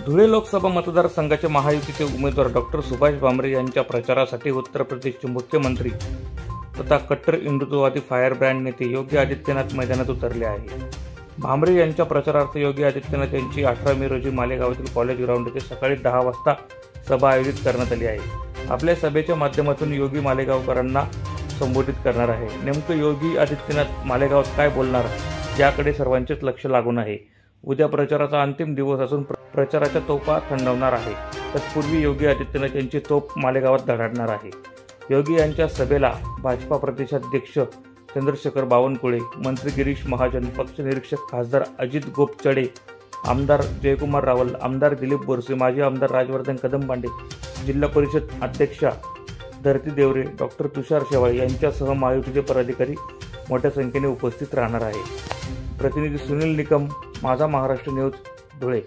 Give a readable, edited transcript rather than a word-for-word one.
धुळे लोकसभा मतदारसंघाचे महायुतीचे उमेदवार डॉक्टर सुभाष भामरे यांच्या प्रचारासाठी उत्तर प्रदेशचे मुख्यमंत्री तथा कट्टर हिंदुत्ववादी फायर ब्रँड नेते योगी आदित्यनाथ मैदानात उतरले आहे। भामरे यांच्या प्रचारार्थ योगी आदित्यनाथ यांची 18 मे रोजी मालेगावातील कॉलेज ग्राउंड येथे सकाळी 10 वाजता सभा आयोजित करण्यात आली आहे। आपल्या सभेच्या माध्यमातून योगी मालेगावकरांना संबोधित करणार आहे। नेमकं योगी आदित्यनाथ मालेगावात काय बोलणार याकडे सर्वांचेच लक्ष लागून आहे। उद्या प्रचाराचा अंतिम दिवस असून प्रचाराच्या तोफा थंडवणार आहे। तत्पूर्वी योगी आदित्यनाथ यांची तोफ मालेगावात धडकणार आहे। योगी यांच्या सभेला भाजपा प्रदेशाध्यक्ष चंद्रशेखर बावनकुळे, मंत्री गिरीश महाजन, पक्ष निरीक्षक खासदार अजित गोपचडे, आमदार जयकुमार रावल, आमदार दिलीप बोरसे, माजी आमदार राजवर्धन कदमबांडे, जिल्हा परिषद अध्यक्षा धरती देवरे, डॉक्टर तुषार शेवाळे यांच्यासह महायुतीचे पदाधिकारी मोठ्या संख्येने उपस्थित राहणार आहे। प्रतिनिधी सुनील निकम, माझा महाराष्ट्र न्यूज, धुळे।